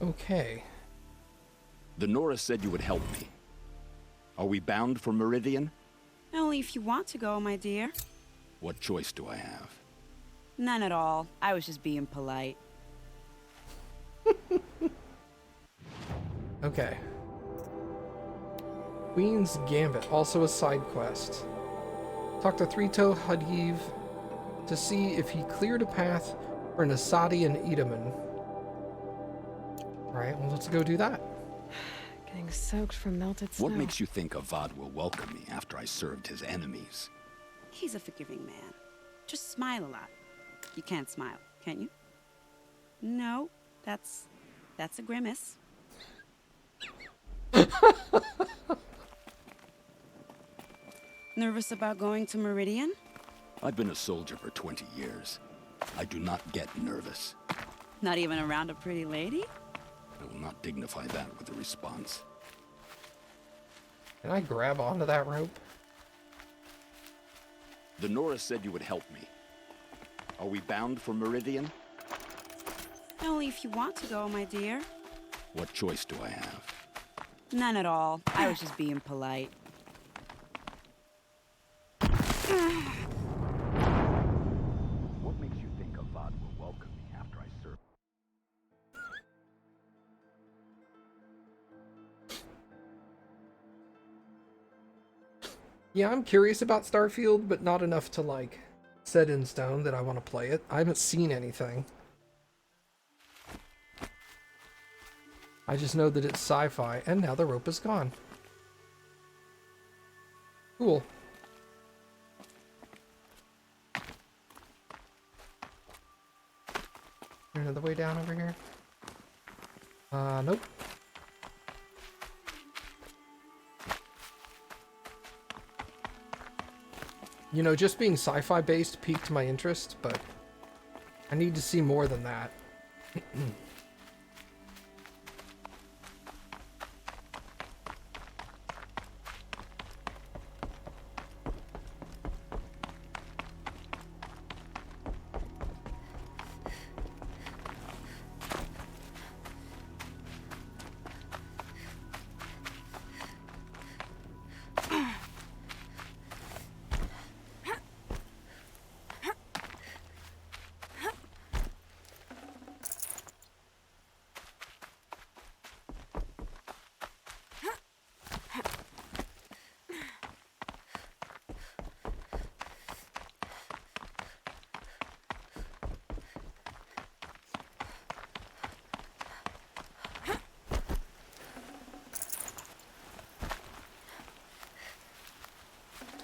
Okay. The Nora said you would help me. Are we bound for Meridian? Only if you want to go, my dear. What choice do I have? None at all. I was just being polite. Okay. Queen's Gambit, also a side quest. Talk to Three-Toe Hadiv to see if he cleared a path for Nasadi and Edaman. Alright, well, let's go do that. Getting soaked from melted snow. What makes you think Avad will welcome me after I served his enemies? He's a forgiving man. Just smile a lot. You can't smile, can you? No, that's a grimace. Nervous about going to Meridian? I've been a soldier for 20 years. I do not get nervous. Not even around a pretty lady? I will not dignify that with a response. Can I grab onto that rope? The Nora said you would help me. Are we bound for Meridian? Only if you want to go, my dear. What choice do I have? None at all. I was just being polite. What makes you think Avad will welcome me after I serve? Yeah, I'm curious about Starfield, but not enough to, like, set in stone that I want to play it. I haven't seen anything. I just know that it's sci-fi, and now the rope is gone. Cool. Another way down over here? Nope. You know, just being sci-fi based piqued my interest, but I need to see more than that.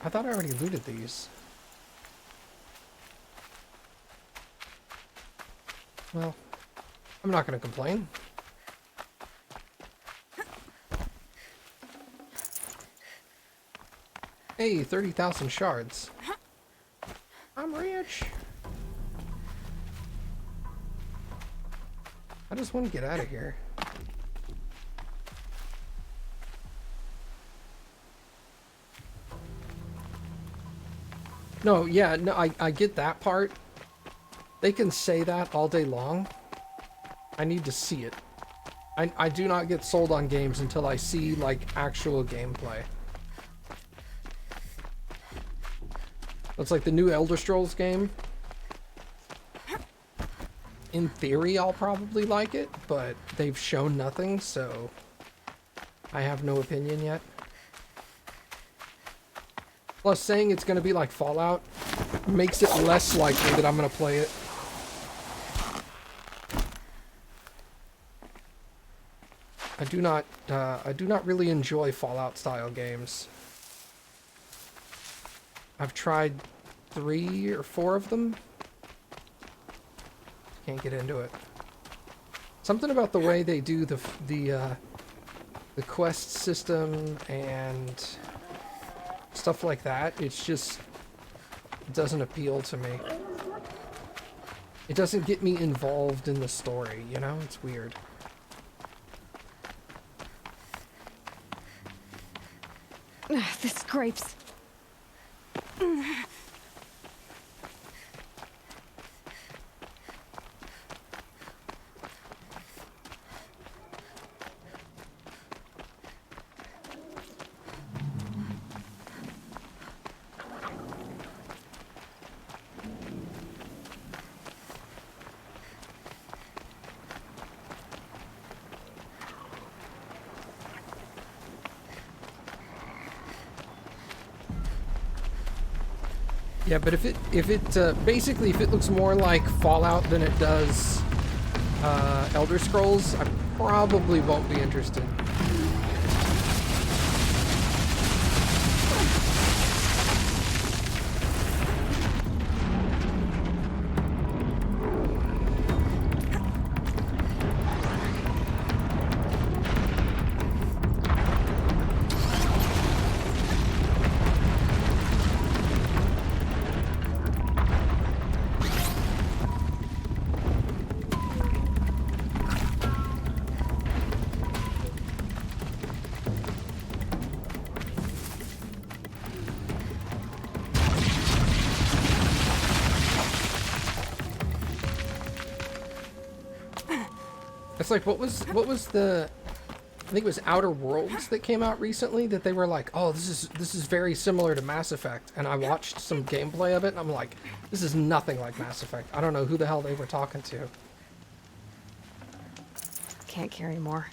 I thought I already looted these. Well, I'm not going to complain. Hey, 30,000 shards. I'm rich. I just want to get out of here. No, yeah, no, I get that part. They can say that all day long. I need to see it. I do not get sold on games until I see, like, actual gameplay. It's like the new Elder Scrolls game. In theory, I'll probably like it, but they've shown nothing, so I have no opinion yet. Plus, saying it's going to be like Fallout makes it less likely that I'm going to play it. I do not really enjoy Fallout-style games. I've tried 3 or 4 of them. Can't get into it. Something about the way they do the quest system and stuff like that, it doesn't appeal to me. It doesn't get me involved in the story, you know? It's weird. This scrapes. Yeah, but if it basically if it looks more like Fallout than it does Elder Scrolls, I probably won't be interested. It's like what was the I think it was Outer Worlds that came out recently that they were like, "Oh, this is very similar to Mass Effect." And I watched some gameplay of it and I'm like, "This is nothing like Mass Effect." I don't know who the hell they were talking to. Can't carry more.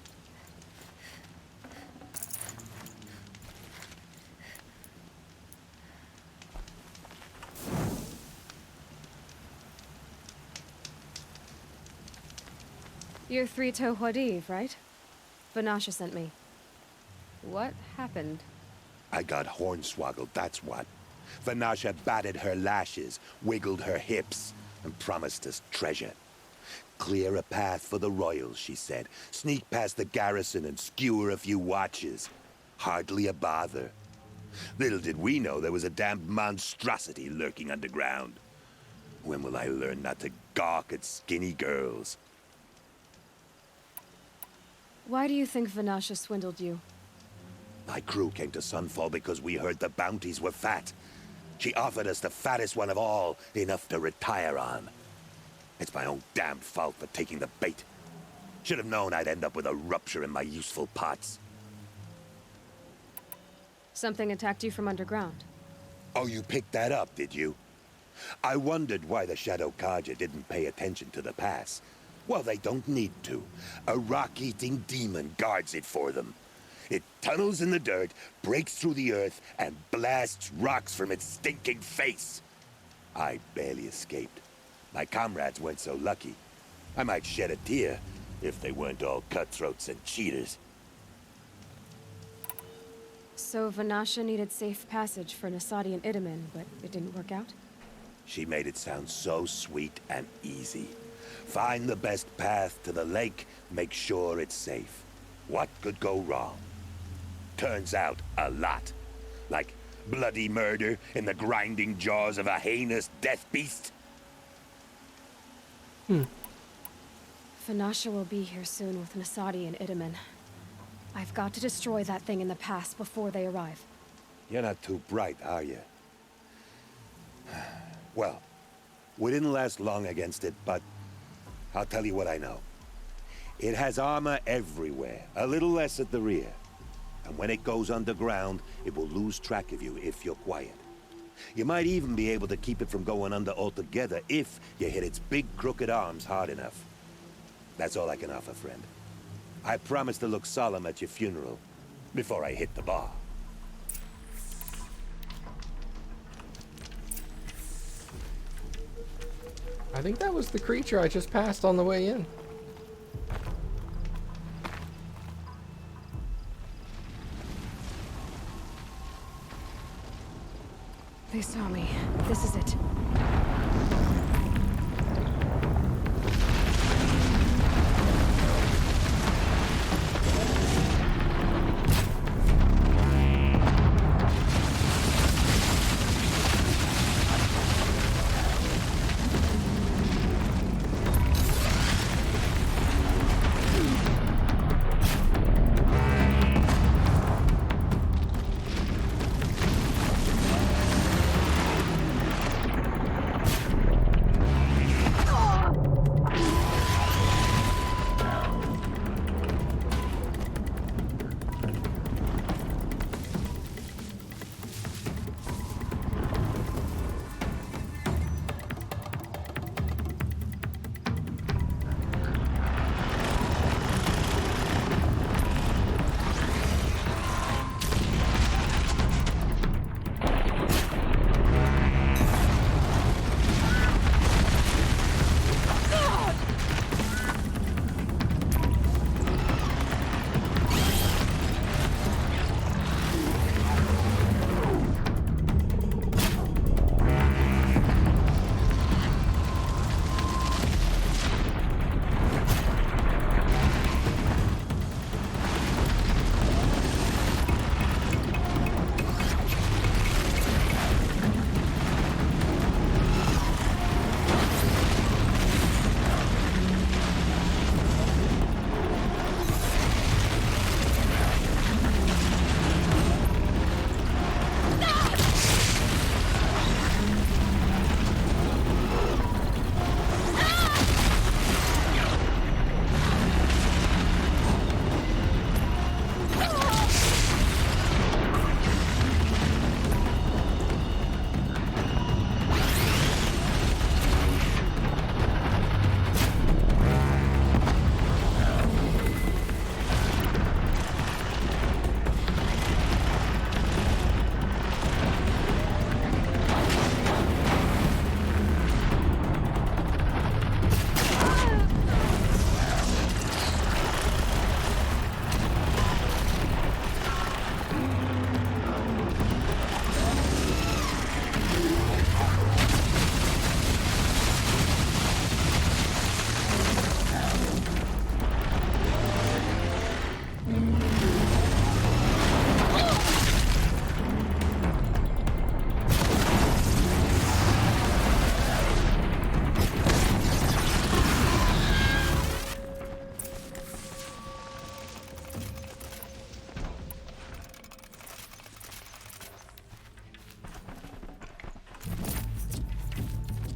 You're Three-Toe Huadiv, right? Vanasha sent me. What happened? I got hornswoggled, that's what. Vanasha batted her lashes, wiggled her hips, and promised us treasure. Clear a path for the royals, she said. Sneak past the garrison and skewer a few watches. Hardly a bother. Little did we know there was a damned monstrosity lurking underground. When will I learn not to gawk at skinny girls? Why do you think Vanasha swindled you? My crew came to Sunfall because we heard the bounties were fat. She offered us the fattest one of all, enough to retire on. It's my own damn fault for taking the bait. Should have known I'd end up with a rupture in my useful parts. Something attacked you from underground. Oh, you picked that up, did you? I wondered why the Shadow Carja didn't pay attention to the pass. Well, they don't need to. A rock-eating demon guards it for them. It tunnels in the dirt, breaks through the earth, and blasts rocks from its stinking face. I barely escaped. My comrades weren't so lucky. I might shed a tear if they weren't all cutthroats and cheaters. So Vanasha needed safe passage for Nasadi and Idaman, but it didn't work out? She made it sound so sweet and easy. Find the best path to the lake, make sure it's safe. What could go wrong? Turns out, a lot. Like bloody murder in the grinding jaws of a heinous death beast. Vanasha will be here soon with Nasadi and Idaman. I've got to destroy that thing in the pass before they arrive. You're not too bright, are you? Well, we didn't last long against it, but I'll tell you what I know. It has armor everywhere, a little less at the rear. And when it goes underground, it will lose track of you if you're quiet. You might even be able to keep it from going under altogether if you hit its big crooked arms hard enough. That's all I can offer, friend. I promise to look solemn at your funeral before I hit the bar. I think that was the creature I just passed on the way in. They saw me. This is it.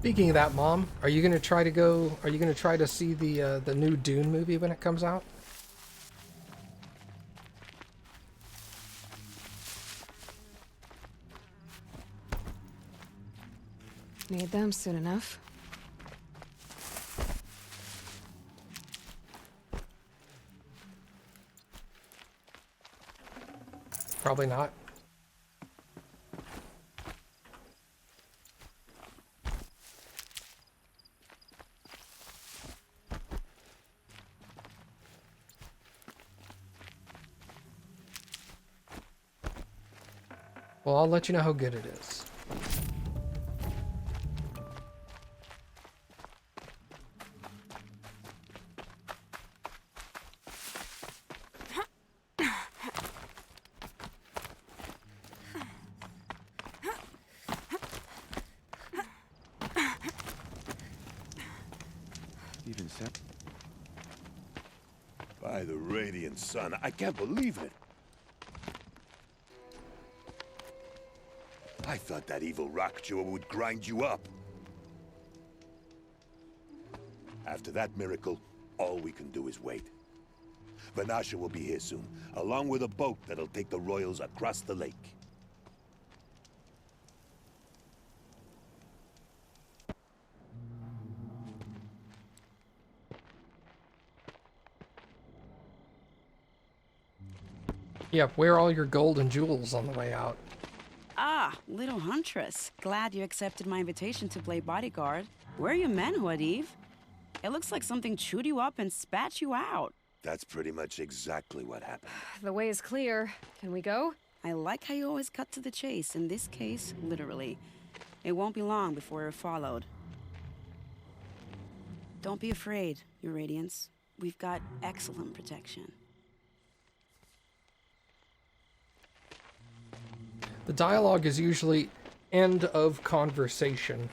Speaking of that, Mom, are you gonna try to go? Are you gonna try to see the new Dune movie when it comes out? Need them soon enough. Probably not. Well, I'll let you know how good it is. Even said. By the radiant sun, I can't believe it. I thought that evil rock chewer would grind you up. After that miracle, all we can do is wait. Vanasha will be here soon, along with a boat that'll take the royals across the lake. Yep, wear all your gold and jewels on the way out. Ah, little huntress. Glad you accepted my invitation to play bodyguard. Where are your men, Huadiv? It looks like something chewed you up and spat you out. That's pretty much exactly what happened. The way is clear. Can we go? I like how you always cut to the chase. In this case, literally. It won't be long before you're followed. Don't be afraid, Your Radiance. We've got excellent protection. The dialogue is usually end of conversation.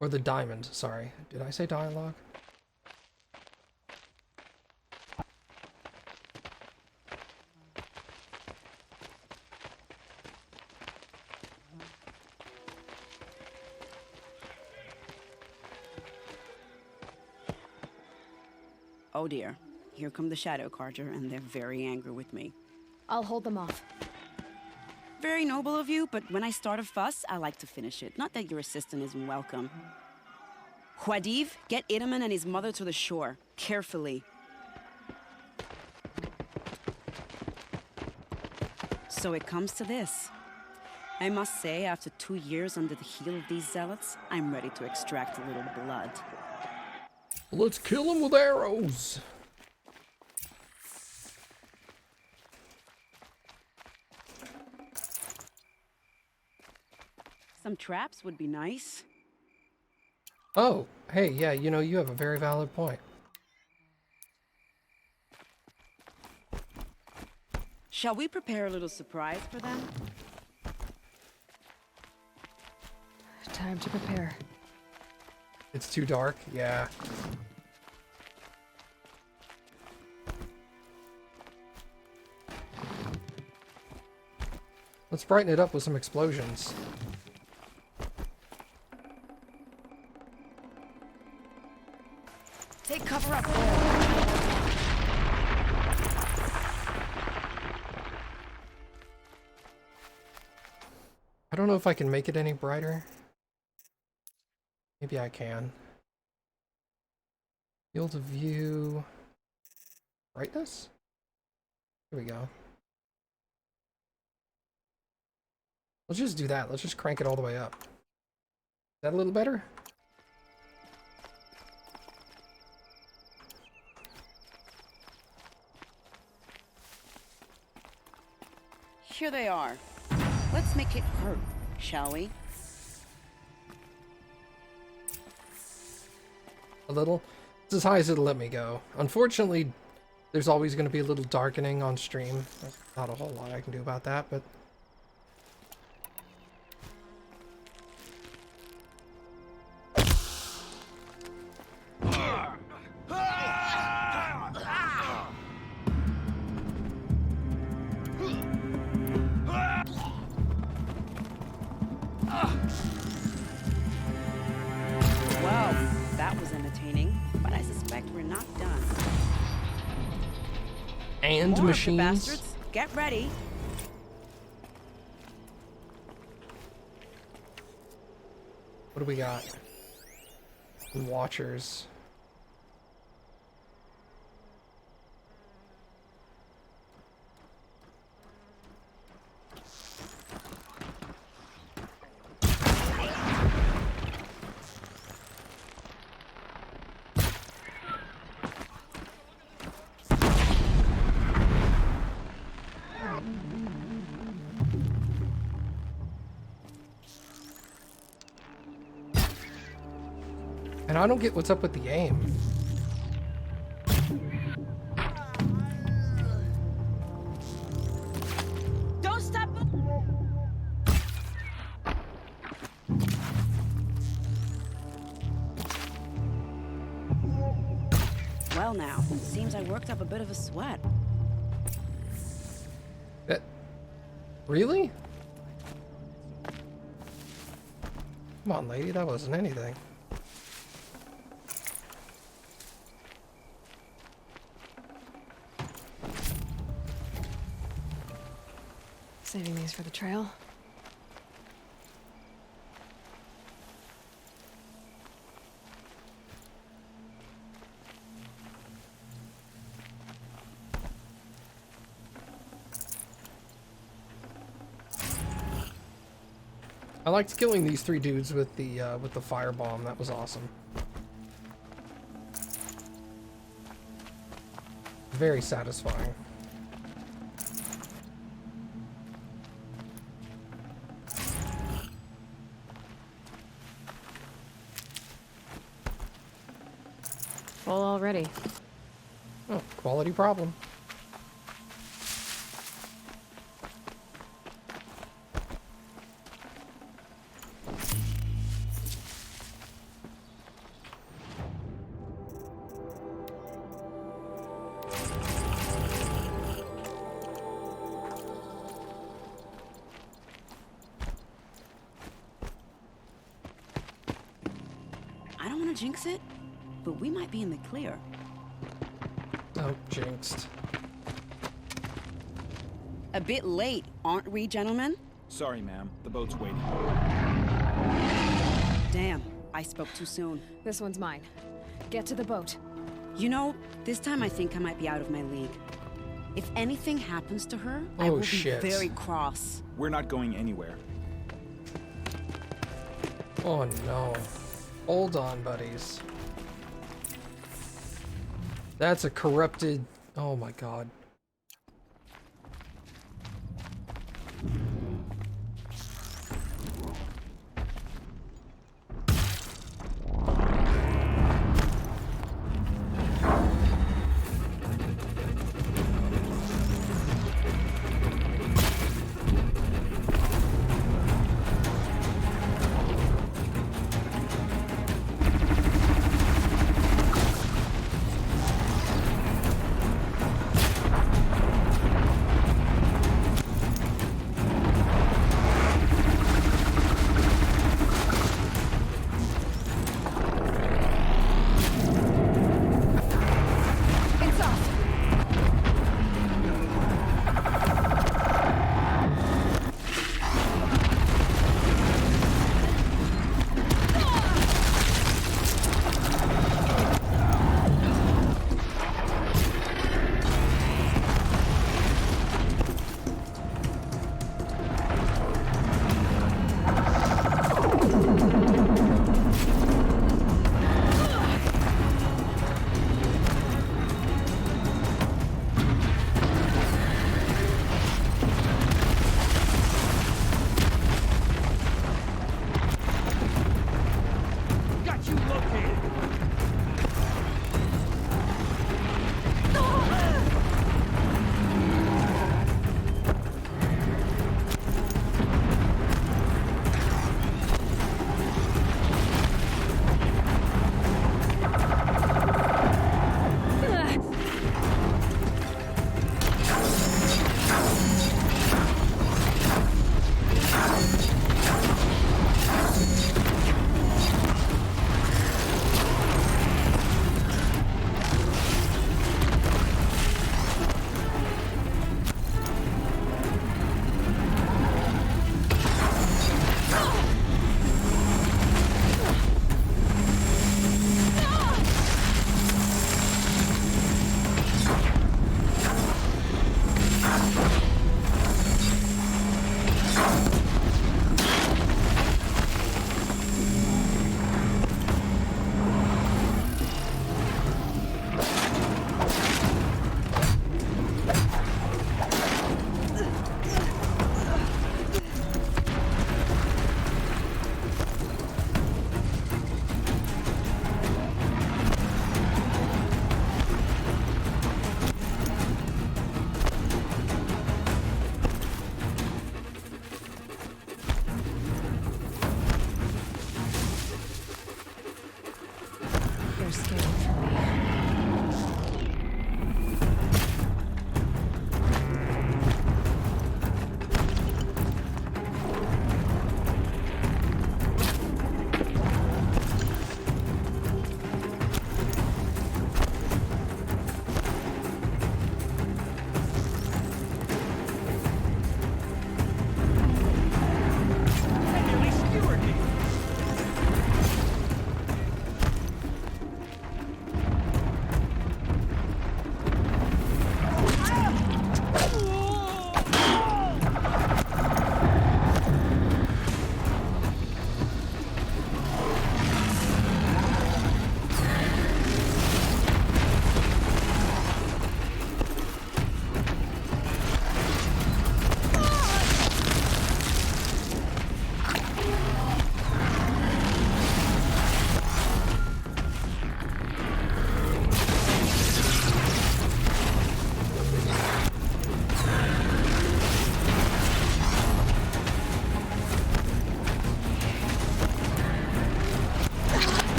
Or the diamond, sorry. Did I say dialogue? Oh dear. Here come the Shadow Carter, and they're very angry with me. I'll hold them off. Very noble of you, but when I start a fuss, I like to finish it. Not that your assistant isn't welcome. Huadiv, get Itaman and his mother to the shore. Carefully. So it comes to this. I must say, after 2 years under the heel of these zealots, I'm ready to extract a little blood. Let's kill him with arrows! Some traps would be nice. Oh, hey, yeah, you know, you have a very valid point. Shall we prepare a little surprise for them? Time to prepare. It's too dark, yeah. Let's brighten it up with some explosions. Take cover up there. I don't know if I can make it any brighter. Maybe I can. Field of view. Brightness? Here we go. Let's just do that. Let's just crank it all the way up. Is that a little better? Here they are. Let's make it hurt, shall we? A little? It's as high as it'll let me go. Unfortunately, there's always going to be a little darkening on stream. There's not a whole lot I can do about that, but... entertaining, but I suspect we're not done. And More of the machines. bastards. Get ready. What do we got? Watchers. And I don't get what's up with the aim. Don't stop. Well now, seems I worked up a bit of a sweat. That... Really? Come on, lady, that wasn't anything. Saving these for the trail. I liked killing these 3 dudes with the firebomb. That was awesome. Very satisfying. Full already. Oh, quality problem. I don't want to jinx it, but we might be in the clear. Oh, jinxed. A bit late, aren't we, gentlemen? Sorry, ma'am. The boat's waiting. Damn, I spoke too soon. This one's mine. Get to the boat. You know, this time I think I might be out of my league. If anything happens to her, I Oh, will shit. be very cross. We're not going anywhere. Oh no. Hold on, buddies. That's a corrupted... Oh my god.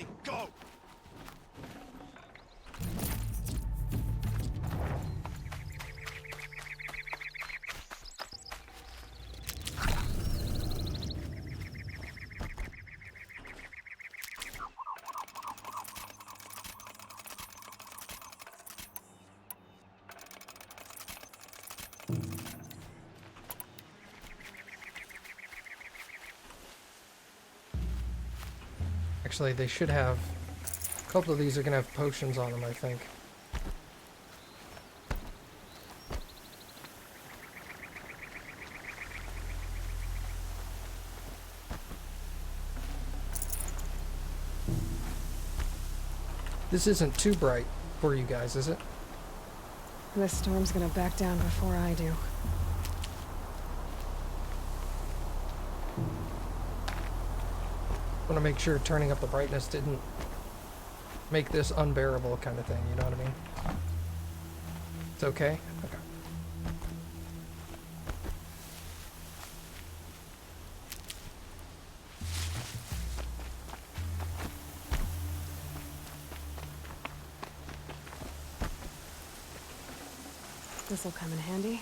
waiting. Go! Actually, they should have... A couple of these are going to have potions on them, I think. This isn't too bright for you guys, is it? This storm's gonna back down before I do. Want to make sure turning up the brightness didn't make this unbearable kind of thing, you know what I mean? It's okay? Okay. This'll come in handy.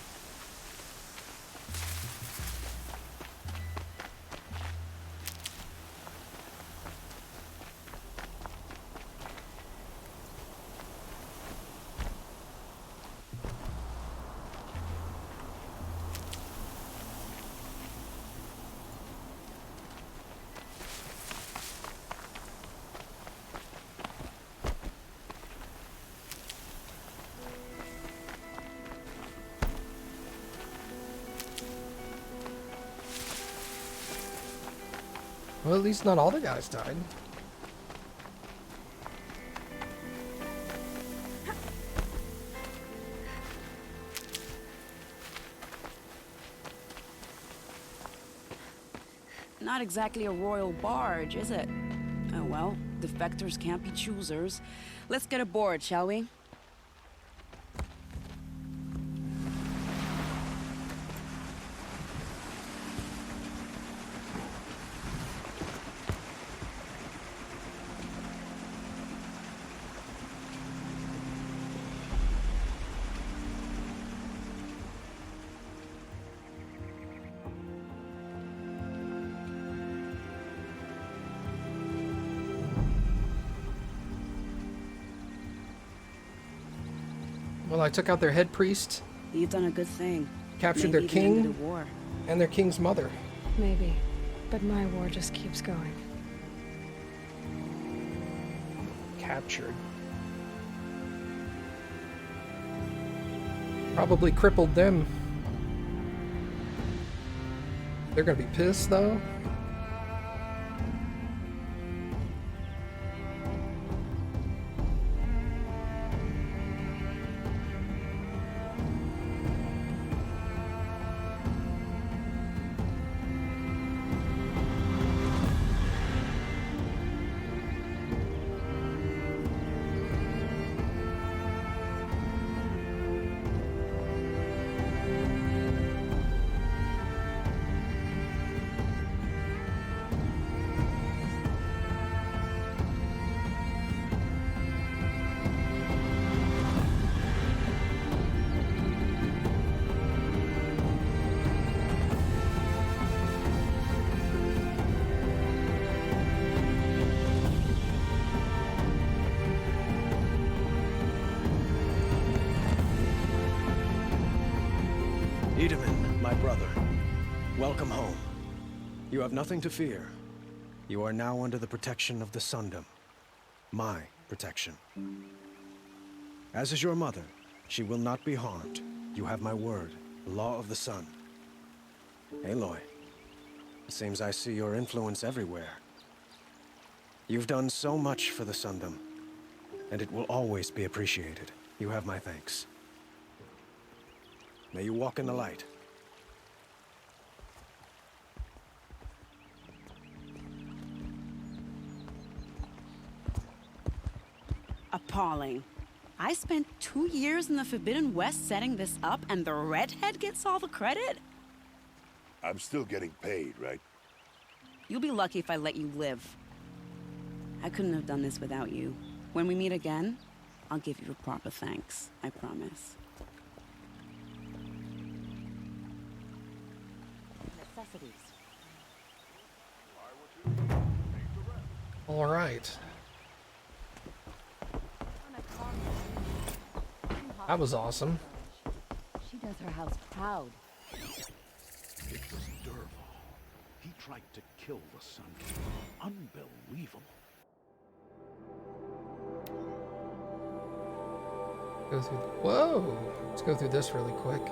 Well, at least not all the guys died. Not exactly a royal barge, is it? Oh well, defectors can't be choosers. Let's get aboard, shall we? Well, I took out their head priest, You've done a good thing. captured Maybe their the end of king, the war. and their king's mother. Maybe. But my war just keeps going. Captured. Probably crippled them. They're gonna be pissed, though. Edaman, my brother, welcome home. You have nothing to fear. You are now under the protection of the Sundom. My protection. As is your mother, she will not be harmed. You have my word, the law of the sun. Aloy, it seems I see your influence everywhere. You've done so much for the Sundom, and it will always be appreciated. You have my thanks. May you walk in the light. Appalling. I spent 2 years in the Forbidden West setting this up, and the redhead gets all the credit? I'm still getting paid, right? You'll be lucky if I let you live. I couldn't have done this without you. When we meet again, I'll give you a proper thanks. I promise. Necessities. All right. That was awesome. She does her house proud. It was Derval. He tried to kill the sun. Unbelievable. Go through. Whoa! Let's go through this really quick.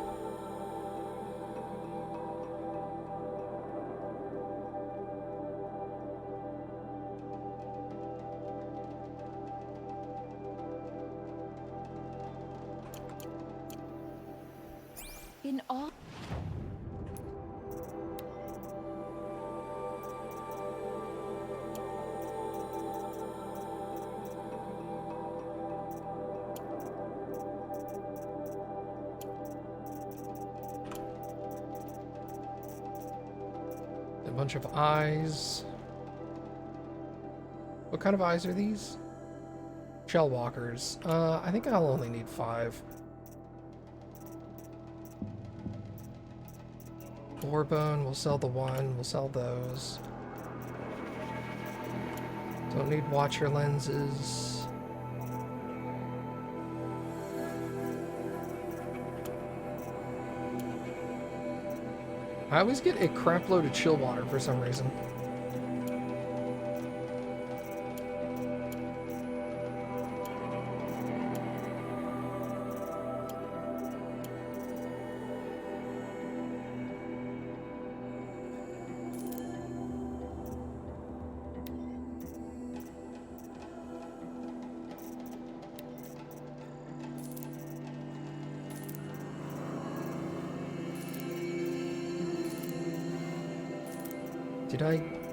In all. A bunch of eyes. What kind of eyes are these? Shell walkers. I think I'll only need 5. Borebone, we'll sell the 1, we'll sell those. Don't need watcher lenses. I always get a crap load of chill water for some reason.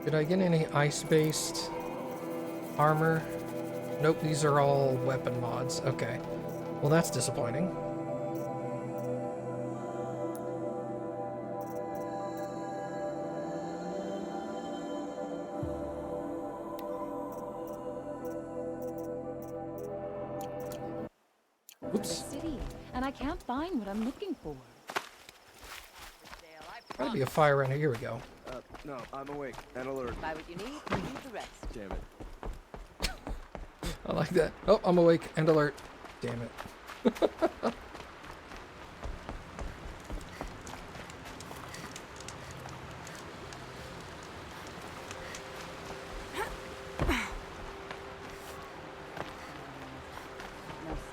Did I get any ice-based armor? Nope, these are all weapon mods. Okay. Well, that's disappointing. Oops. The city, and I can't find what I'm looking for. Gotta be a fire around here. Here we go. No, I'm awake and alert. Buy what you need, leave the rest. Damn it. I like that. Oh, I'm awake and alert. Damn it. No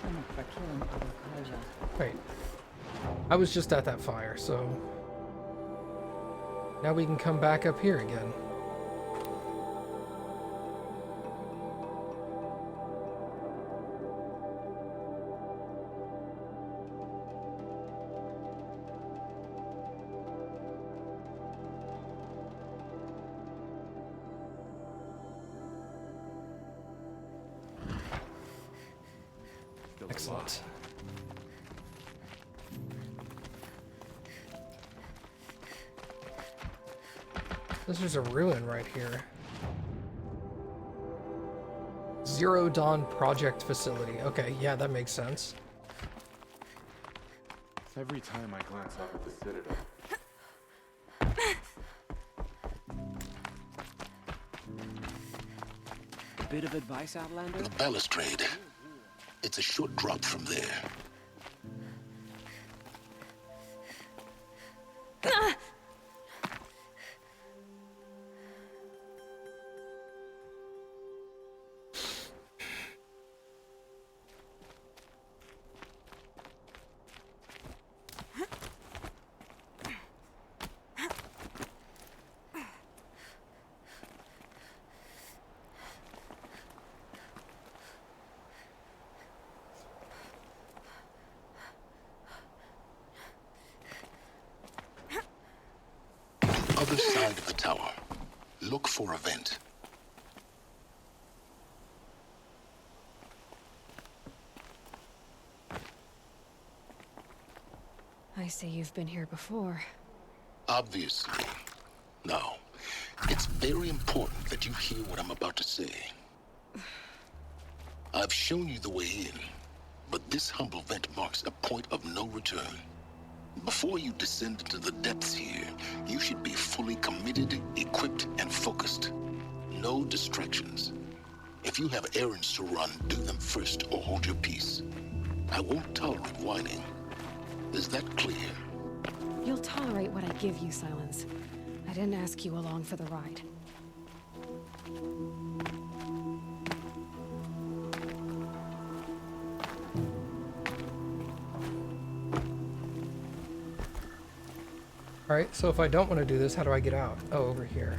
stomach for killing other Kaja. Wait. I was just at that fire, so... Now we can come back up here again. Excellent. This is a ruin right here. Zero Dawn Project Facility. Okay, yeah, that makes sense. Every time I glance up at the Citadel. A bit of advice, Outlander? The balustrade. It's a short drop from there. Other side of the tower. Look for a vent. I see you've been here before. Obviously. Now, it's very important that you hear what I'm about to say. I've shown you the way in, but this humble vent marks a point of no return. Before you descend into the depths here, you should be fully committed, equipped, and focused. No distractions. If you have errands to run, do them first or hold your peace. I won't tolerate whining. Is that clear? You'll tolerate what I give you, Silence. I didn't ask you along for the ride. Alright, so if I don't want to do this, how do I get out? Oh, over here.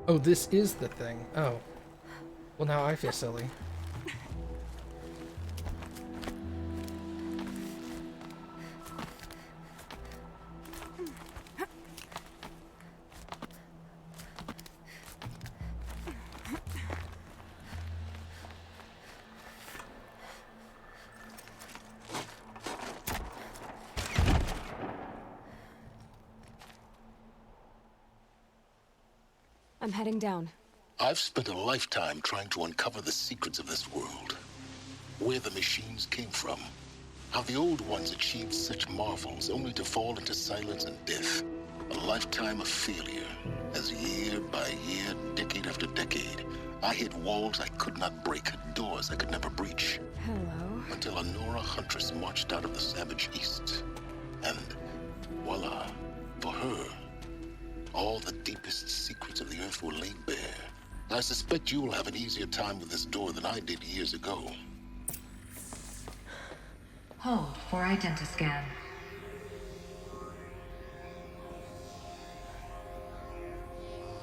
Oh, this is the thing. Oh. Well, now I feel silly. I'm heading down. I've spent a lifetime trying to uncover the secrets of this world. Where the machines came from. How the old ones achieved such marvels only to fall into silence and death. A lifetime of failure. As year by year, decade after decade, I hit walls I could not break, doors I could never breach. Hello? Until a Nora huntress marched out of the savage east. And voila, for her, all the deepest secrets of the Earth were laid bare. I suspect you will have an easier time with this door than I did years ago. Hold for identiscan.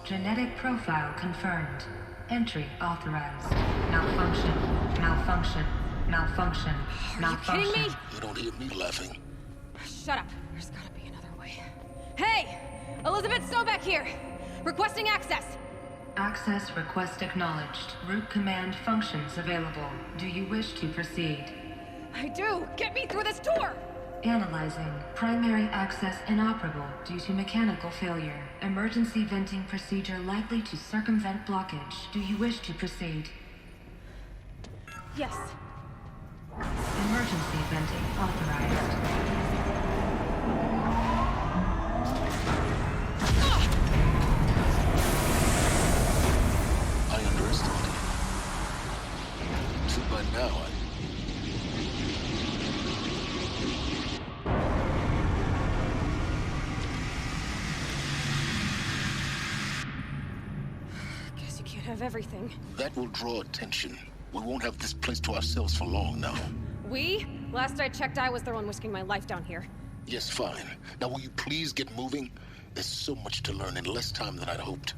Genetic profile confirmed. Entry authorized. Malfunction. Malfunction. Malfunction. Malfunction. Are you kidding me? You don't hear me laughing. Shut up. There's gotta be another way. Hey! Elizabeth Stovak here! Requesting access! Access request acknowledged. Root command functions available. Do you wish to proceed? I do! Get me through this door! Analyzing. Primary access inoperable due to mechanical failure. Emergency venting procedure likely to circumvent blockage. Do you wish to proceed? Yes. Emergency venting authorized. I underestimated. So by now, Guess you can't have everything. that will draw attention. We won't have this place to ourselves for long now. We? Last I checked, I was the one risking my life down here. Yes, fine. Now will you please get moving? There's so much to learn in less time than I'd hoped.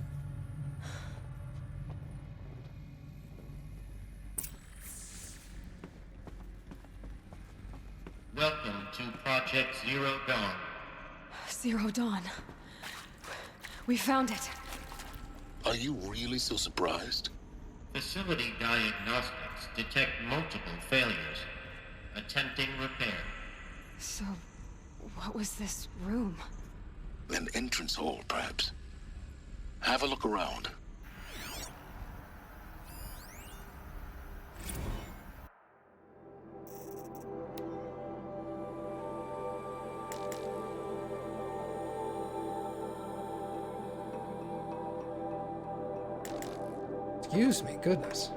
Welcome to Project Zero Dawn. Zero Dawn. We found it. Are you really so surprised? Facility diagnostics detect multiple failures. Attempting repair. So, what was this room? An entrance hall, perhaps. Have a look around. Excuse me, goodness.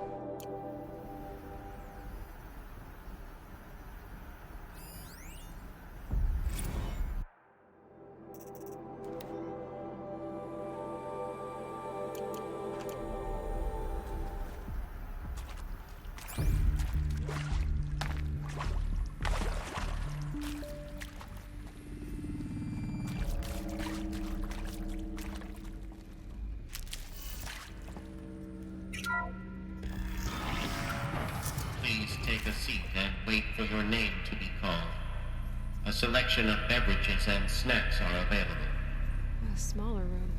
seat and wait for your name to be called. A selection of beverages and snacks are available. A smaller room.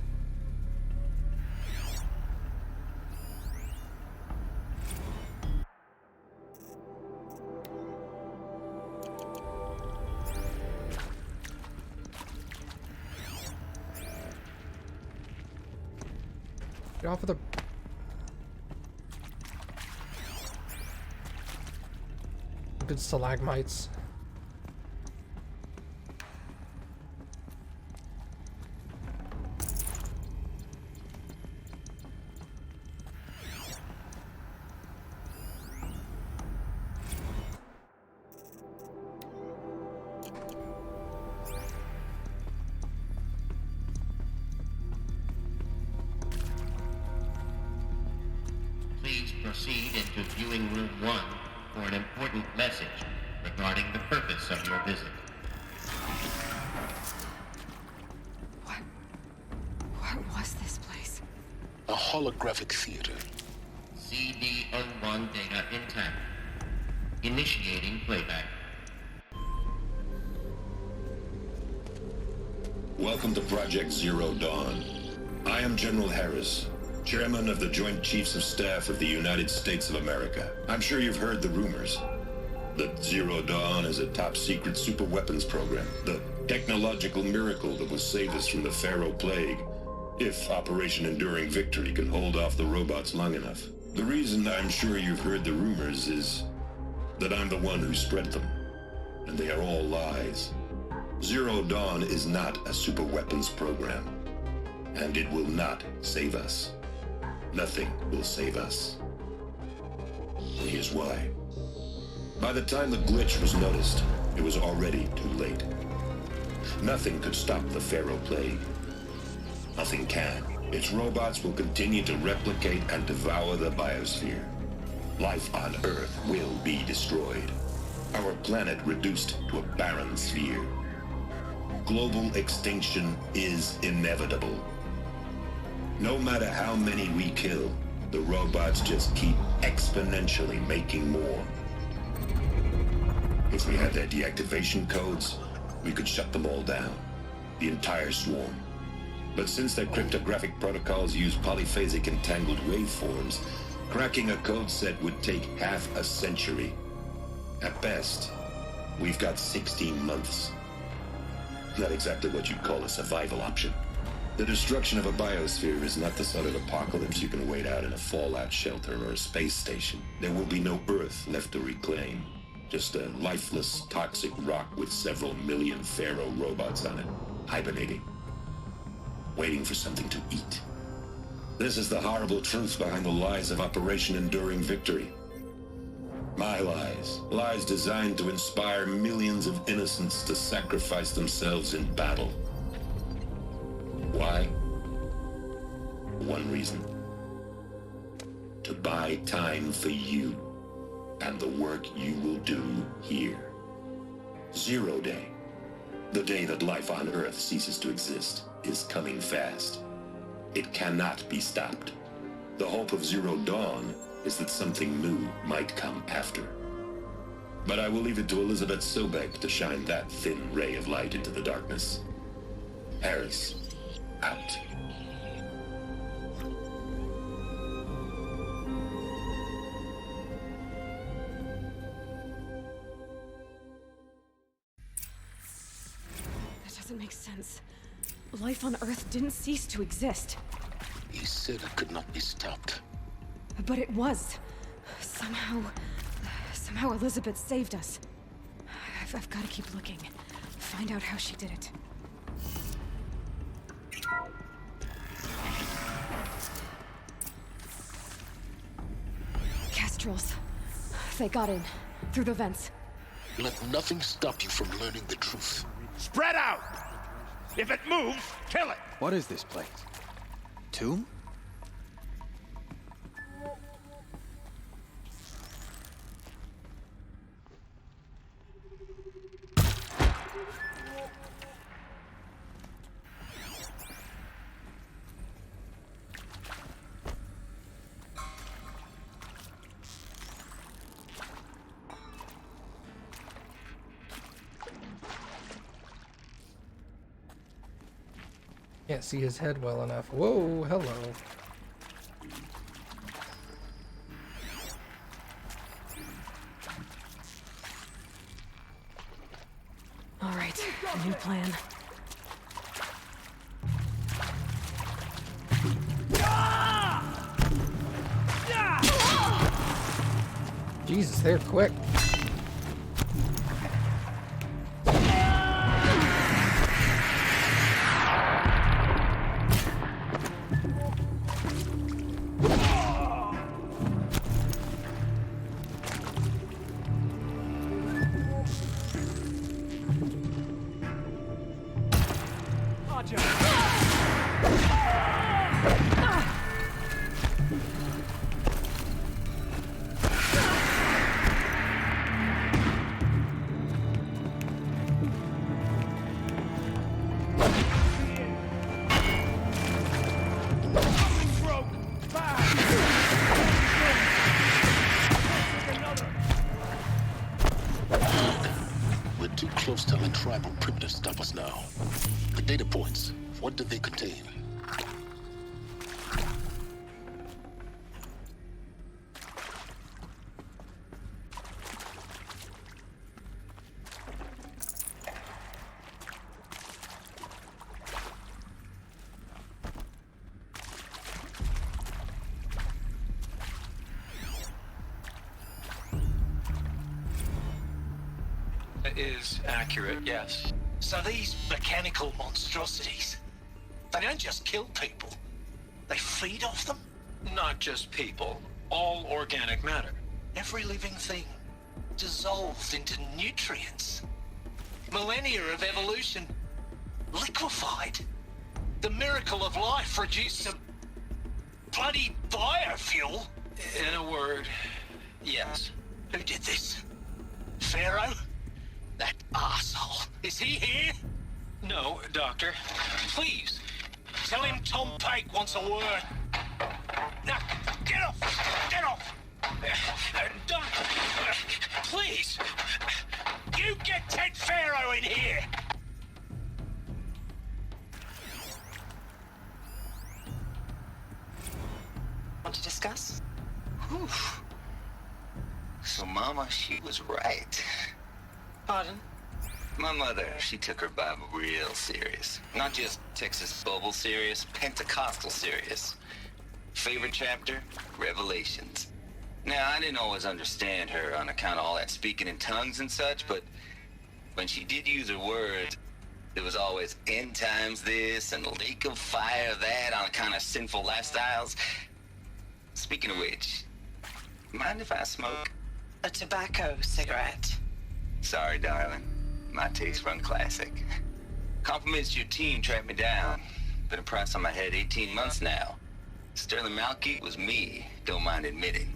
Get off of the... Good stalagmites. Please proceed into viewing room 1 for an important message regarding the purpose of your visit. What was this place? A holographic theater. CD01 data intact. Initiating playback. Welcome to Project Zero Dawn. I am General Harris, Chairman of the Joint Chiefs of Staff of the United States of America. I'm sure you've heard the rumors that Zero Dawn is a top-secret superweapons program, the technological miracle that will save us from the Pharaoh Plague, if Operation Enduring Victory can hold off the robots long enough. The reason I'm sure you've heard the rumors is that I'm the one who spread them, and they are all lies. Zero Dawn is not a superweapons program, and it will not save us. Nothing will save us. And here's why. By the time the glitch was noticed, it was already too late. Nothing could stop the Pharaoh Plague. Nothing can. Its robots will continue to replicate and devour the biosphere. Life on Earth will be destroyed. Our planet reduced to a barren sphere. Global extinction is inevitable. No matter how many we kill, the robots just keep exponentially making more. If we had their deactivation codes, we could shut them all down, the entire swarm. But since their cryptographic protocols use polyphasic entangled waveforms, cracking a code set would take half a century. At best, we've got 16 months. Not exactly what you'd call a survival option. The destruction of a biosphere is not the sort of apocalypse you can wait out in a fallout shelter or a space station. There will be no Earth left to reclaim. Just a lifeless, toxic rock with several million Pharaoh robots on it, hibernating, waiting for something to eat. This is the horrible truth behind the lies of Operation Enduring Victory. My lies. Lies designed to inspire millions of innocents to sacrifice themselves in battle. Why? One reason. To buy time for you and the work you will do here. Zero Day, the day that life on Earth ceases to exist, is coming fast. It cannot be stopped. The hope of Zero Dawn is that something new might come after. But I will leave it to Elizabeth Sobek to shine that thin ray of light into the darkness. Harris, out. That doesn't make sense. Life on Earth didn't cease to exist. You said it could not be stopped. But it was. Somehow Elizabeth saved us. I've got to keep looking. Find out how she did it. Kestrels. They got in. Through the vents. Let nothing stop you from learning the truth. Spread out! If it moves, kill it! What is this place? Tomb? Can't see his head well enough. Whoa, hello. All right, new plan. Jesus, they're quick. We're too close to let tribal primitives stop us now. The data points, what do they contain? Is accurate, yes. So these mechanical monstrosities, they don't just kill people, they feed off them? Not just people, all organic matter. Every living thing dissolved into nutrients. Millennia of evolution liquefied. The miracle of life reduced to bloody biofuel. In a word, yes. Who did this? Pharaoh? That arsehole. Is he here? No, Doctor. Please, tell him Tom Pake wants a word. Now, get off! Get off! Doctor, please! You get Ted Pharaoh in here! Want to discuss? Whew. So, Mama, she was right. Pardon? My mother, she took her Bible real serious. Not just Texas Bible serious, Pentecostal serious. Favorite chapter? Revelations. Now, I didn't always understand her on account of all that speaking in tongues and such, but when she did use her words, there was always end times this and lake of fire that on account of sinful lifestyles. Speaking of which, mind if I smoke? A tobacco cigarette. Sorry, darling. My taste run classic. Compliments to your team tracked me down. Been a price on my head 18 months now. Sterling Malky was me, don't mind admitting.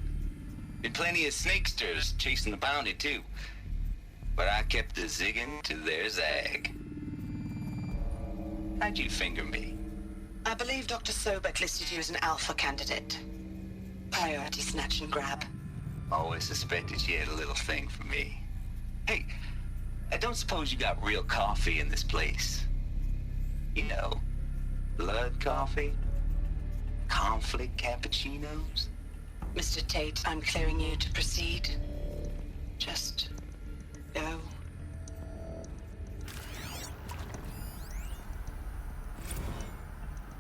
Been plenty of snakesters chasing the bounty, too. But I kept the zigging to their zag. How'd you finger me? I believe Dr. Sobek listed you as an alpha candidate. Priority snatch and grab. Always suspected she had a little thing for me. Hey, I don't suppose you got real coffee in this place. You know, blood coffee? Conflict cappuccinos? Mr. Tate, I'm clearing you to proceed. Just go.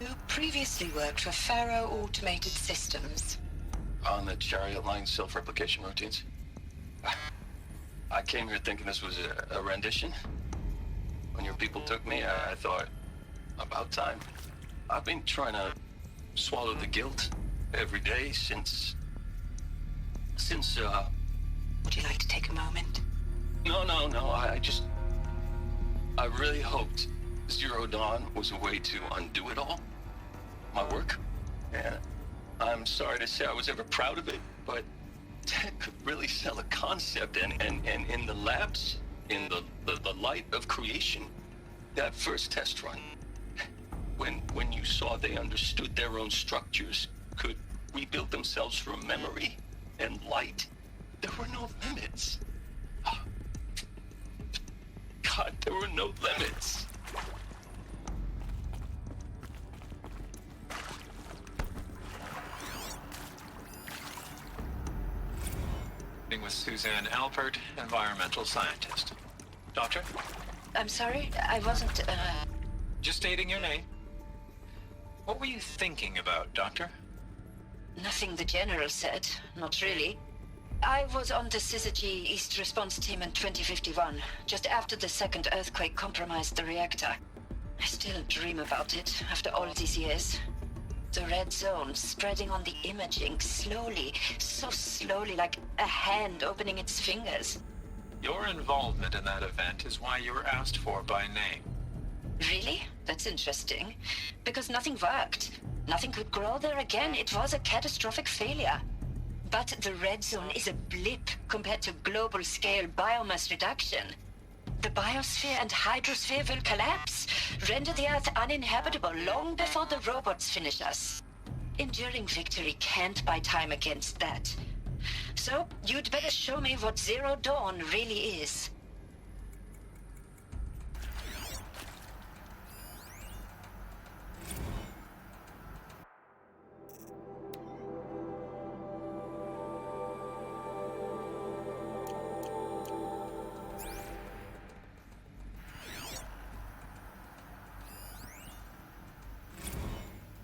You previously worked for Pharaoh Automated Systems. On the Chariot Line self-replication routines. I came here thinking this was a rendition. When your people took me, I thought, about time. I've been trying to swallow the guilt every day since... Would you like to take a moment? No, I really hoped Zero Dawn was a way to undo it all. My work. And I'm sorry to say I was ever proud of it, but Ted could really sell a concept, and in the labs, in the light of creation, that first test run, when you saw they understood their own structures, could rebuild themselves from memory and light, there were no limits. God, there were no limits. with Suzanne Alpert, environmental scientist. Doctor? I'm sorry, I wasn't, Just stating your name. What were you thinking about, Doctor? Nothing the General said. Not really. I was on the Syzygy East Response Team in 2051, just after the second earthquake compromised the reactor. I still dream about it, after all these years. The red zone spreading on the imaging, slowly, so slowly, like a hand opening its fingers. Your involvement in that event is why you were asked for by name. Really? That's interesting. Because nothing worked. Nothing could grow there again. It was a catastrophic failure. But the red zone is a blip compared to global-scale biomass reduction. The biosphere and hydrosphere will collapse, render the Earth uninhabitable long before the robots finish us. Enduring victory can't buy time against that. So, you'd better show me what Zero Dawn really is.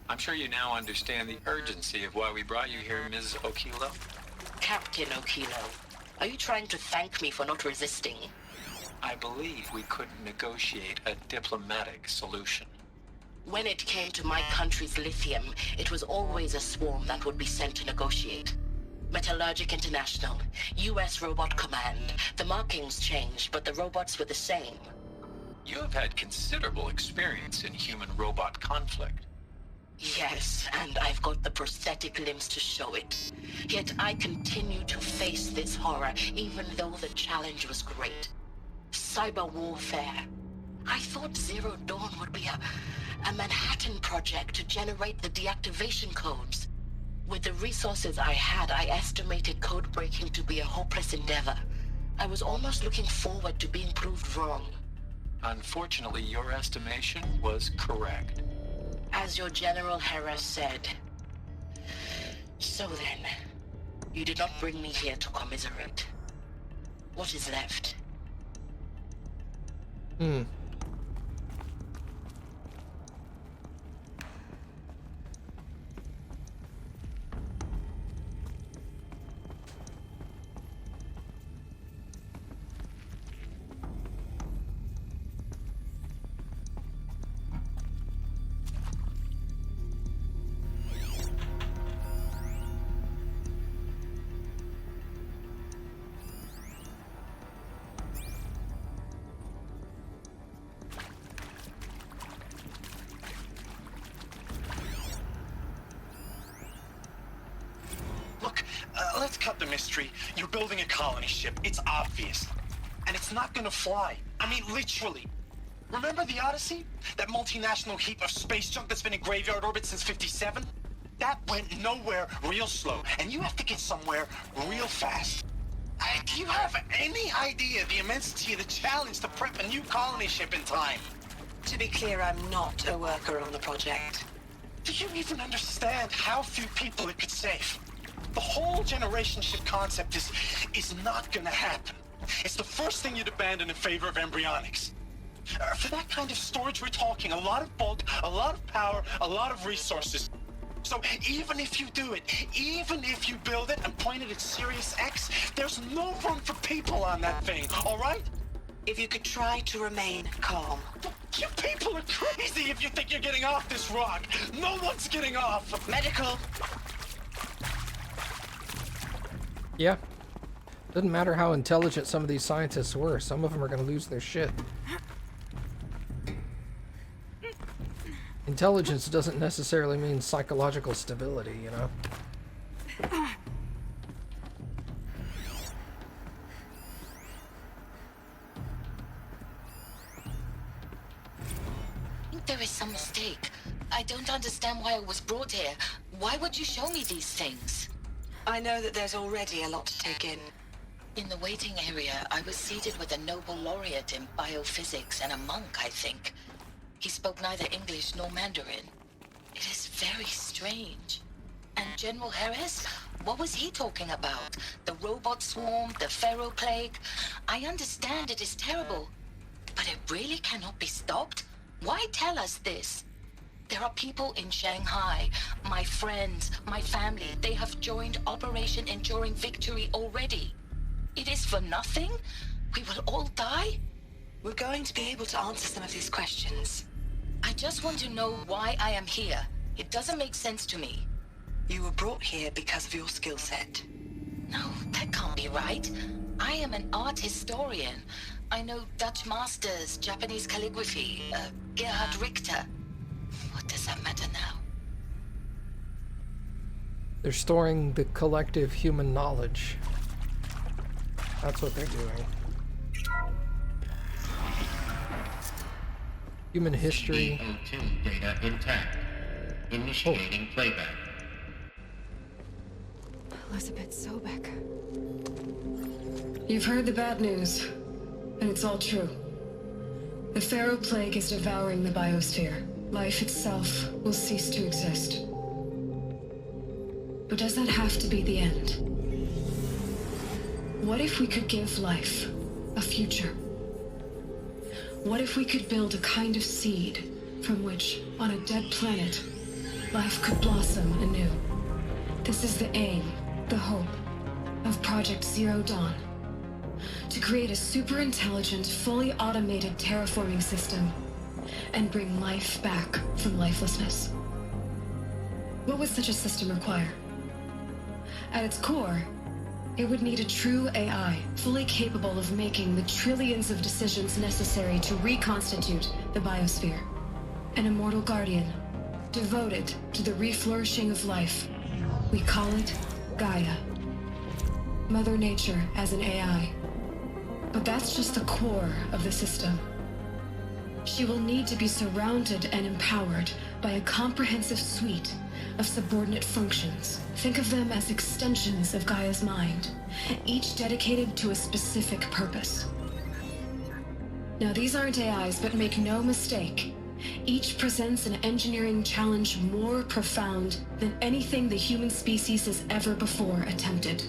I'm sure you now understand the urgency of why we brought you here, Ms. Okilo. Captain Okilo, are you trying to thank me for not resisting? I believe we could negotiate a diplomatic solution. When it came to my country's lithium, it was always a swarm that would be sent to negotiate. Metallurgic International, U.S. Robot Command. The markings changed, but the robots were the same. You have had considerable experience in human-robot conflict. Yes, and I've got the prosthetic limbs to show it. Yet I continue to face this horror, even though the challenge was great. Cyber warfare. I thought Zero Dawn would be a Manhattan project to generate the deactivation codes. With the resources I had, I estimated code breaking to be a hopeless endeavor. I was almost looking forward to being proved wrong. Unfortunately, your estimation was correct. As your General Harris said. So then, you did not bring me here to commiserate. What is left? Let's cut the mystery. You're building a colony ship. It's obvious. And it's not gonna fly. I mean, literally. Remember the Odyssey? That multinational heap of space junk that's been in graveyard orbit since '57? That went nowhere real slow. And you have to get somewhere real fast. Do you have any idea the immensity of the challenge to prep a new colony ship in time? To be clear, I'm not a worker on the project. Do you even understand how few people it could save? The whole generation ship concept is not gonna happen. It's the first thing you'd abandon in favor of embryonics. For that kind of storage, we're talking a lot of bulk, a lot of power, a lot of resources. So even if you do it, even if you build it and point it at Sirius X, there's no room for people on that thing, all right? If you could try to remain calm. You people are crazy if you think you're getting off this rock. No one's getting off. Medical. Yeah. Doesn't matter how intelligent some of these scientists were. Some of them are going to lose their shit. Intelligence doesn't necessarily mean psychological stability, you know? I think there is some mistake. I don't understand why I was brought here. Why would you show me these things? I know that there's already a lot to take in. In the waiting area, I was seated with a Nobel laureate in biophysics and a monk, I think. He spoke neither English nor Mandarin. It is very strange. And General Harris? What was he talking about? The robot swarm, the Pharaoh plague? I understand it is terrible, but it really cannot be stopped? Why tell us this? There are people in Shanghai, my friends, my family. They have joined Operation Enduring Victory already. It is for nothing? We will all die? We're going to be able to answer some of these questions. I just want to know why I am here. It doesn't make sense to me. You were brought here because of your skill set. No, that can't be right. I am an art historian. I know Dutch masters, Japanese calligraphy, Gerhard Richter. What does that matter now? They're storing the collective human knowledge. That's what they're doing. Human history. CO2 data intact. Initiating playback. Elizabeth Sobek. You've heard the bad news, and it's all true. The Pharaoh plague is devouring the biosphere. Life itself will cease to exist. But does that have to be the end? What if we could give life a future? What if we could build a kind of seed from which, on a dead planet, life could blossom anew? This is the aim, the hope, of Project Zero Dawn. To create a super-intelligent, fully automated terraforming system and bring life back from lifelessness. What would such a system require? At its core, it would need a true AI, fully capable of making the trillions of decisions necessary to reconstitute the biosphere. An immortal guardian, devoted to the reflourishing of life. We call it Gaia. Mother Nature as an AI. But that's just the core of the system. She will need to be surrounded and empowered by a comprehensive suite of subordinate functions. Think of them as extensions of Gaia's mind, each dedicated to a specific purpose. Now, these aren't AIs, but make no mistake, each presents an engineering challenge more profound than anything the human species has ever before attempted.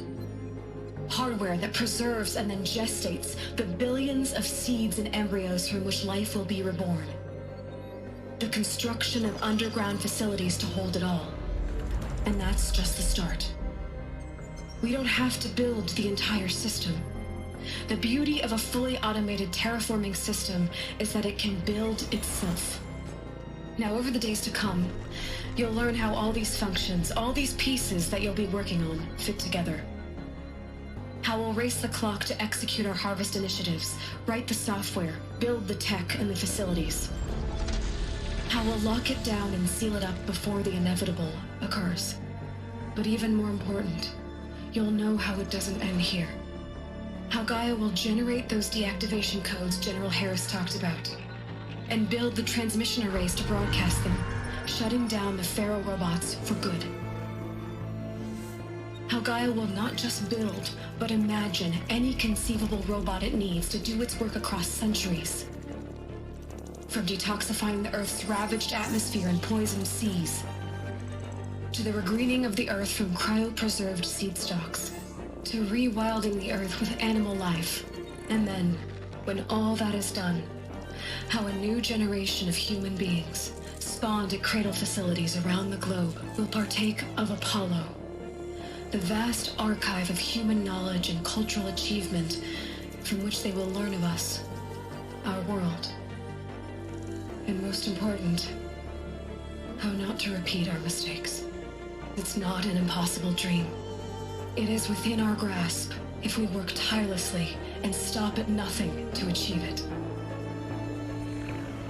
Hardware that preserves and then gestates the billions of seeds and embryos from which life will be reborn. The construction of underground facilities to hold it all. And that's just the start. We don't have to build the entire system. The beauty of a fully automated terraforming system is that it can build itself. Now, over the days to come, you'll learn how all these functions, all these pieces that you'll be working on, fit together. How we'll race the clock to execute our harvest initiatives, write the software, build the tech and the facilities. How we'll lock it down and seal it up before the inevitable occurs. But even more important, you'll know how it doesn't end here. How Gaia will generate those deactivation codes General Harris talked about, and build the transmission arrays to broadcast them, shutting down the Pharaoh robots for good. How Gaia will not just build, but imagine any conceivable robot it needs to do its work across centuries. From detoxifying the Earth's ravaged atmosphere and poisoned seas, to the regreening of the Earth from cryopreserved seed stalks, to rewilding the Earth with animal life. And then, when all that is done, how a new generation of human beings, spawned at cradle facilities around the globe, will partake of Apollo, the vast archive of human knowledge and cultural achievement from which they will learn of us, our world. And most important, how not to repeat our mistakes. It's not an impossible dream. It is within our grasp if we work tirelessly and stop at nothing to achieve it.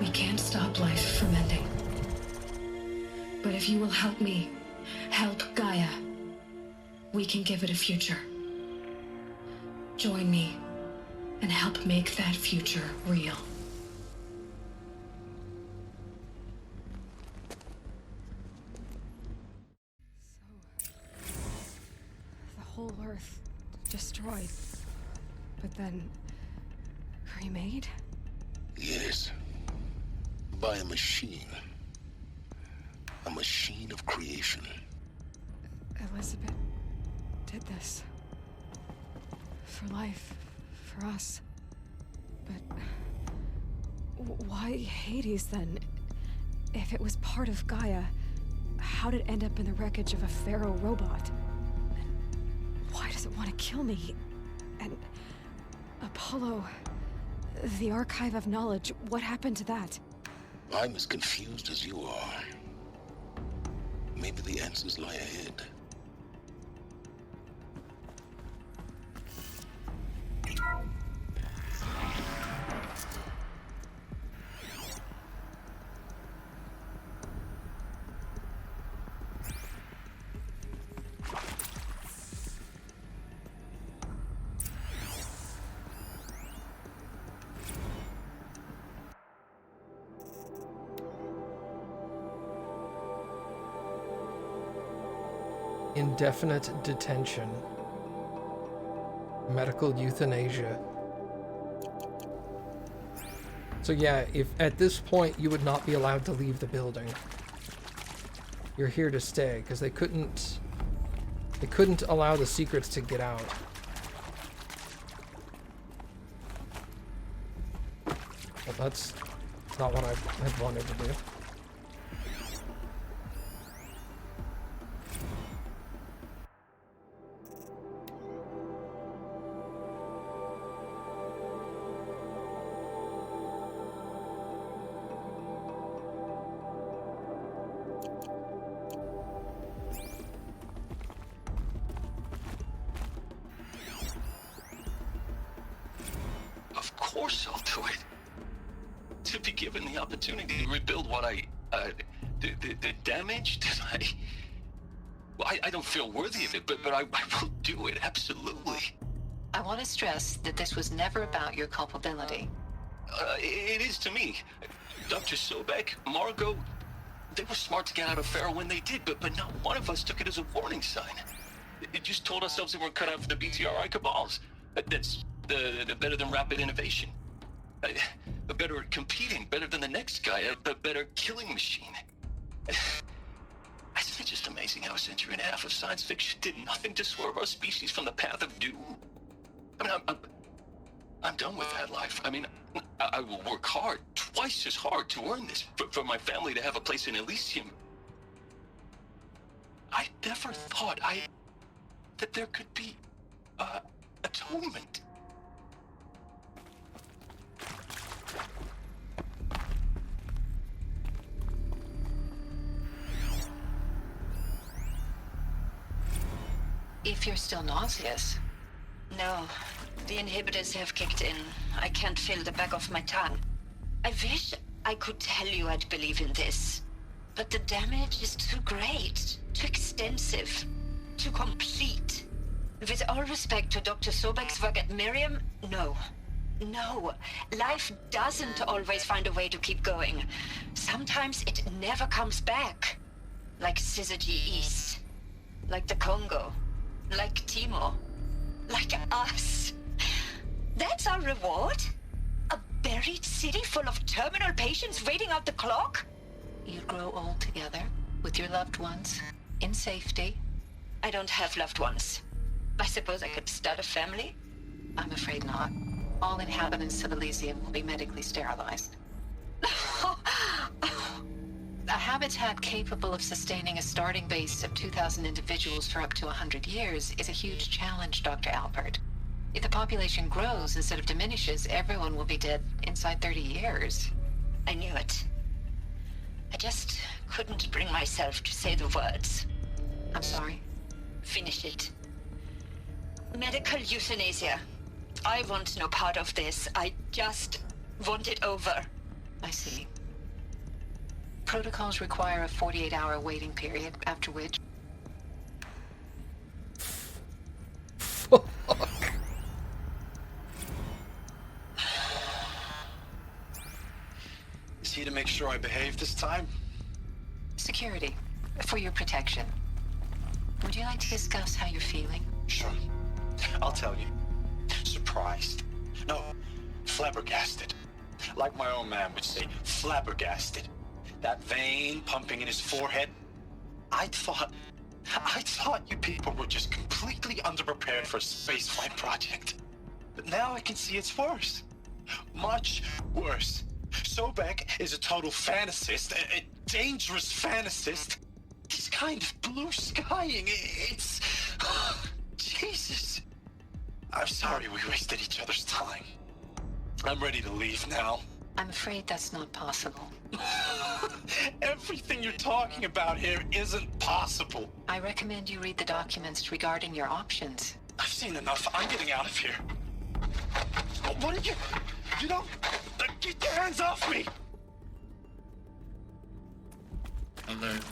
We can't stop life from ending. But if you will help me, help Gaia, we can give it a future. Join me and help make that future real. The whole Earth destroyed, but then remade? Yes. By a machine. A machine of creation. Elizabeth did this. For life. For us. But... why Hades, then? If it was part of Gaia, how did it end up in the wreckage of a Pharaoh robot? And why does it want to kill me? And... Apollo... the Archive of Knowledge, what happened to that? I'm as confused as you are. Maybe the answers lie ahead. Indefinite detention. Medical euthanasia. So yeah, if at this point you would not be allowed to leave the building. You're here to stay, because they couldn't allow the secrets to get out. Well, that's not what I had wanted to do. Of course I'll do it. To be given the opportunity to rebuild what the damage that I don't feel worthy of it, but I will do it, absolutely. I want to stress that this was never about your culpability. It is to me. Dr. Sobek, Margot, they were smart to get out of Pharaoh when they did, but not one of us took it as a warning sign. It just told ourselves that we're cut out for the BTRI cabals. That's the better than rapid innovation. Better at competing, better than the next guy, a better killing machine. It's just amazing how a century and a half of science fiction did nothing to swerve our species from the path of doom. I mean, I'm done with that life. I mean, I will work hard, twice as hard to earn this, for my family to have a place in Elysium. I never thought that there could be, atonement. If you're still nauseous. No, the inhibitors have kicked in. I can't feel the back of my tongue. I wish I could tell you I'd believe in this. But the damage is too great, too extensive, too complete. With all respect to Dr. Sobek's work at Miriam, no. No, life doesn't always find a way to keep going. Sometimes it never comes back. Like Syzygy East. Like the Congo. Like Timo. Like us. That's our reward? A buried city full of terminal patients waiting out the clock? You grow old together, with your loved ones, in safety. I don't have loved ones. I suppose I could start a family? I'm afraid not. All inhabitants of Elysium will be medically sterilized. A habitat capable of sustaining a starting base of 2,000 individuals for up to 100 years is a huge challenge, Dr. Alpert. If the population grows instead of diminishes, everyone will be dead inside 30 years. I knew it. I just couldn't bring myself to say the words. I'm sorry. Finish it. Medical euthanasia. I want no part of this. I just want it over. I see. Protocols require a 48-hour waiting period, after which... Fuck. Is he to make sure I behave this time? Security. For your protection. Would you like to discuss how you're feeling? Sure. I'll tell you. Surprised. No, flabbergasted. Like my own man would say, flabbergasted. That vein pumping in his forehead. I thought I thought you people were just completely underprepared for a spaceflight project. But now I can see it's worse. Much worse. Sobek is a total fantasist, a dangerous fantasist. He's kind of blue skying. It's... Jesus. I'm sorry we wasted each other's time. I'm ready to leave now. I'm afraid that's not possible. Everything you're talking about here isn't possible. I recommend you read the documents regarding your options. I've seen enough. I'm getting out of here. What are you... You don't... Get your hands off me! Alert.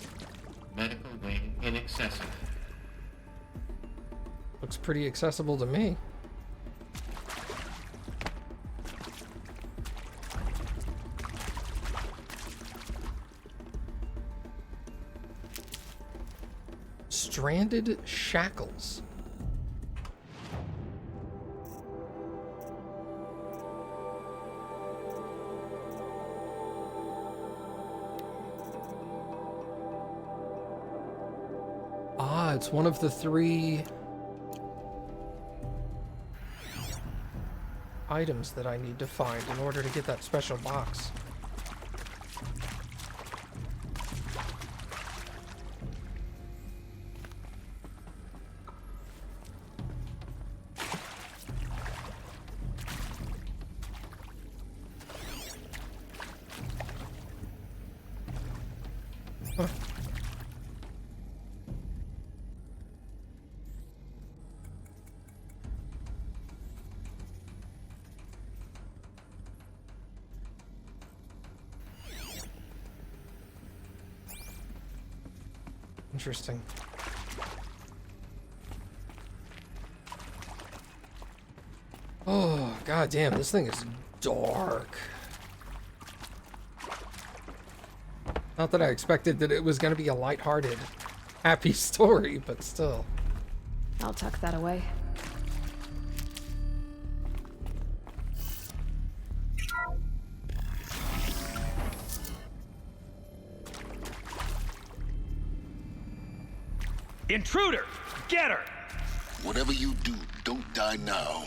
Medical wing inaccessible. Looks pretty accessible to me. Stranded shackles. Ah, it's one of the 3 items that I need to find in order to get that special box. Huh. Interesting. Oh, god damn, this thing is dark. Not that I expected that it was going to be a lighthearted, happy story, but still. I'll tuck that away. Intruder! Get her! Whatever you do, don't die now.